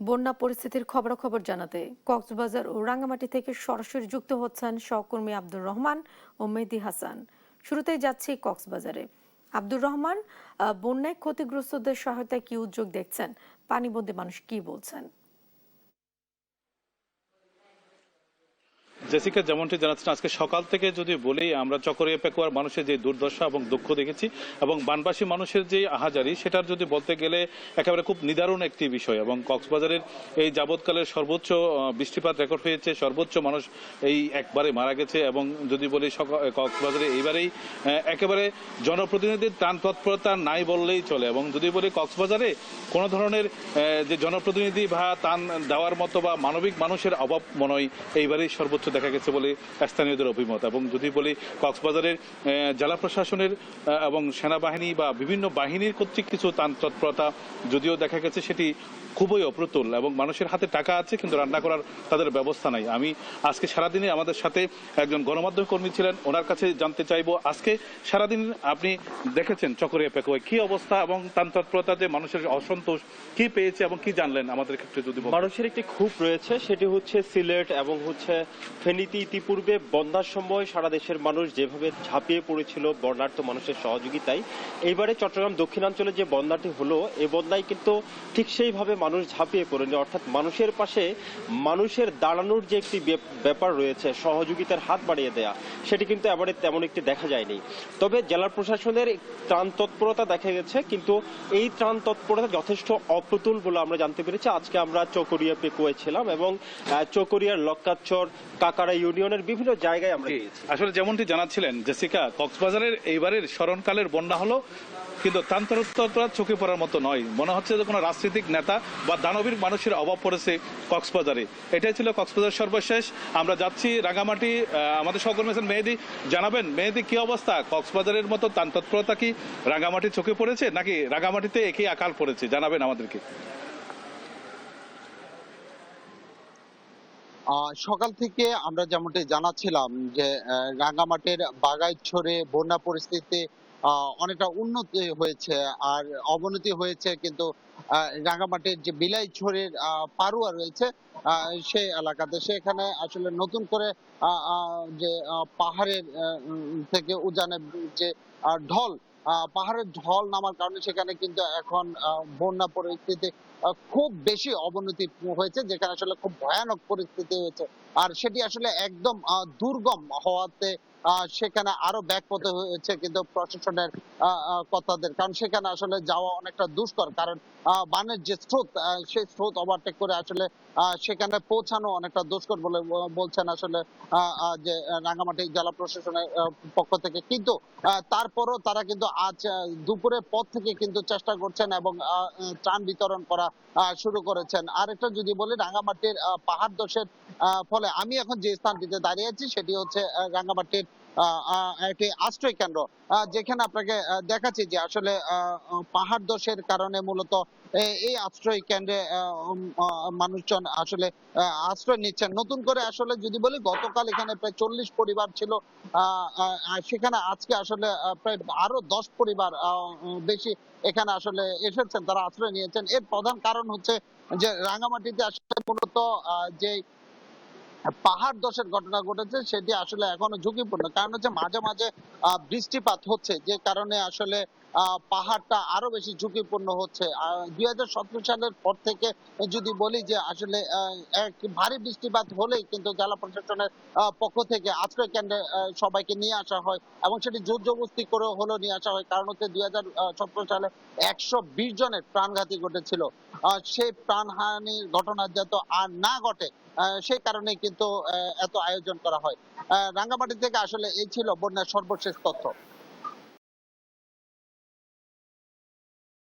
বন্যা পরিস্থিতির খবরাখবর জানাতে কক্সবাজার ও রাঙ্গামাটি থেকে সরাসরি যুক্ত হচ্ছেন সহকর্মী আব্দুর রহমান ও মেহেদী হাসান। শুরুতেই যাচ্ছি কক্সবাজারে। আব্দুর রহমান, বন্যায় ক্ষতিগ্রস্তদের সহায়তায় কি উদ্যোগ দেখছেন? পানিবন্দী মানুষ কি বলছেন? জেসিকা, যেমনটি জানাচ্ছেন, আজকে সকাল থেকে যদি বলি, আমরা চকরিয়া পেকুয়ার মানুষের যে দুর্দশা এবং দুঃখ দেখেছি এবং বানবাসী মানুষের যে আহাজারি, সেটার যদি বলতে গেলে একেবারে খুব নিদারুণ একটি বিষয়। এবং কক্সবাজারের এই যাবৎকালের সর্বোচ্চ বৃষ্টিপাত রেকর্ড হয়েছে, সর্বোচ্চ মানুষ এই একবারে মারা গেছে। এবং যদি বলি কক্সবাজারে এইবারেই একেবারে জনপ্রতিনিধির ত্রাণ তৎপরতা নাই বললেই চলে। এবং যদি বলি কক্সবাজারে কোনো ধরনের যে জনপ্রতিনিধি বা ত্রাণ দেওয়ার মতো বা মানবিক মানুষের অভাব মনে হয় এইবারেই সর্বোচ্চ দেখা গেছে বলে স্থানীয়দের অভিমত। এবং যদি বলি কক্সবাজারের জেলা প্রশাসনের এবং সেনাবাহিনী বা বিভিন্ন বাহিনীর কর্তৃক কিছু তৎপরতা যদিও দেখা গেছে, সেটি খুবই অপ্রতুল এবং মানুষের হাতে টাকা আছে কিন্তু রান্না করার তাদের ব্যবস্থা নাই। আমি আজকে সারাদিনে আমাদের সাথে একজন গণমাধ্যম কর্মী ছিলেন, ওনার কাছে জানতে চাইবো, আজকে সারাদিন আপনি দেখেছেন চকরিয়া পেকুয়ায় কি অবস্থা এবং তৎপরতাতে মানুষের অসন্তোষ কি পেয়েছে এবং কি জানলেন আমাদের ক্ষেত্রে যদি মানুষের একটি ক্ষোভ রয়েছে, সেটি হচ্ছে সিলেট এবং ফেনীতে ইতিপূর্বে বন্যার সময় সারা দেশের মানুষ যেভাবে ঝাঁপিয়ে পড়েছিল বন্যার্ত মানুষের সহযোগিতায়, এইবারে চট্টগ্রাম দক্ষিণাঞ্চলে যে বন্যাটি হলো, এই বন্যায় কিন্তু ঠিক সেইভাবে মানুষ ঝাঁপিয়ে পড়েনি। অর্থাৎ মানুষের পাশে মানুষের দাঁড়ানোর যে একটি ব্যাপার রয়েছে, সহযোগিতার হাত বাড়িয়ে দেয়া, সেটি কিন্তু এবারে তেমন একটি দেখা যায়নি। তবে জেলা প্রশাসনের ত্রাণ তৎপরতা দেখা গেছে, কিন্তু এই ত্রাণ তৎপরতা যথেষ্ট অপ্রতুল বলে আমরা জানতে পেরেছি। আজকে আমরা চকরিয়া পেকুয়ায় ছিলাম এবং চকরিয়ার লক্কাচর, কাকারা ইউনিয়নের বিভিন্ন জায়গায় আমরা গিয়েছি। আসলে যেমনটি জানাচ্ছিলেন জেসিকা, কক্সবাজারের এইবারের স্মরণকালের বন্যা হলো, কিন্তু ত্রাণ চোখে পড়ার মতো নয়। মনে হচ্ছে যে কোনো রাজনৈতিক নেতা বা দানবীর মানুষের অভাব পড়েছে কক্সবাজারে। এটাই ছিল কক্সবাজার সর্বশেষ। আমরা যাচ্ছি রাঙ্গামাটি। আমাদের সহকর্মী আছেন মেহেদী, জানাবেন মেহেদী কি অবস্থা? কক্সবাজারের মতো ত্রাণ তৎপরতা কি রাঙ্গামাটি চোখে পড়েছে নাকি রাঙ্গামাটিতে একই আকাল পড়েছে? জানাবেন আমাদেরকে। সকাল থেকে আমরা যেমনটি জানাচ্ছিলাম যে রাঙ্গামাটির বাগাইছড়ি বন্যা পরিস্থিতি অনেকটা উন্নতি হয়েছে, আর অবনতি হয়েছে কিন্তু রাঙ্গামাটির যে বিলাইছড়ির পারুয়া রয়েছে সেই এলাকাতে, সেখানে আসলে নতুন করে যে পাহাড়ের থেকে উজানের যে ঢল, পাহাড়ের ঢল নামার কারণে সেখানে কিন্তু এখন বন্যা পরিস্থিতি খুব বেশি অবনতি হয়েছে, যেখানে আসলে খুব ভয়ানক পরিস্থিতি হয়েছে। আর সেটি আসলে একদম দুর্গম হওয়াতে সেখানে আরো ব্যাক পেতে হয়েছে কিন্তু প্রশাসনের কর্তাদের, কারণ সেখানে আসলে যাওয়া অনেকটা দুষ্কর। কারণ বানের যে স্রোত, সেই স্রোত ওভারটেক করে আসলে সেখানে পৌঁছানো অনেকটা দুষ্কর বলে বলছেন আসলে যে রাঙ্গামাটি জেলা প্রশাসনের পক্ষ থেকে। কিন্তু তারপরও তারা কিন্তু আজ দুপুরের পর থেকে কিন্তু চেষ্টা করছেন এবং ত্রাণ বিতরণ করা শুরু করেছেন। আরেকটা যদি বলি, রাঙ্গামাটির পাহাড় ধসের ফলে আমি এখন যে স্থানটিতে দাঁড়িয়ে আছি সেটি হচ্ছে রাঙ্গামাটির একটি আশ্রয় কেন্দ্র, যেখানে আপনাকে দেখাচ্ছি যে আসলে পাহাড় ধসের কারণে মূলত এই আশ্রয় কেন্দ্রে মানুষজন আসলে আশ্রয় নিচ্ছেন নতুন করে। আসলে যদি বলি, গতকাল এখানে প্রায় 40 পরিবার ছিল, সেখানে আজকে আসলে প্রায় আরো 10 পরিবার বেশি এখানে আসলে এসেছেন, তারা আশ্রয় নিয়েছেন। এর প্রধান কারণ হচ্ছে যে রাঙ্গামাটিতে আসলে মূলত যে পাহাড় ধসের ঘটনা ঘটেছে সেটি আসলে এখনো ঝুঁকিপূর্ণ। কারণ হচ্ছে মাঝে মাঝে বৃষ্টিপাত হচ্ছে, যে কারণে আসলে পাহাড়টা আরো বেশি ঝুঁকিপূর্ণ হচ্ছে। 2017 সালের পর থেকে যদি বলি যে আসলে এক ভারী বৃষ্টিপাত হলেই কিন্তু জেলা প্রশাসনের পক্ষ থেকে আশ্রয় কেন্দ্রে সবাইকে নিয়ে আসা হয় এবং সেটি জোর জবরদস্তি করে হলেও নিয়ে আসা হয়। কারণ হচ্ছে 2017 সালে 120 জনের প্রাণঘাতী ঘটেছিল। সেই প্রাণহানির ঘটনা যাতে আর না ঘটে সেই কারণে কিন্তু এত আয়োজন করা হয়। রাঙ্গামাটি থেকে আসলে এই ছিল বন্যার সর্বশেষ তথ্য।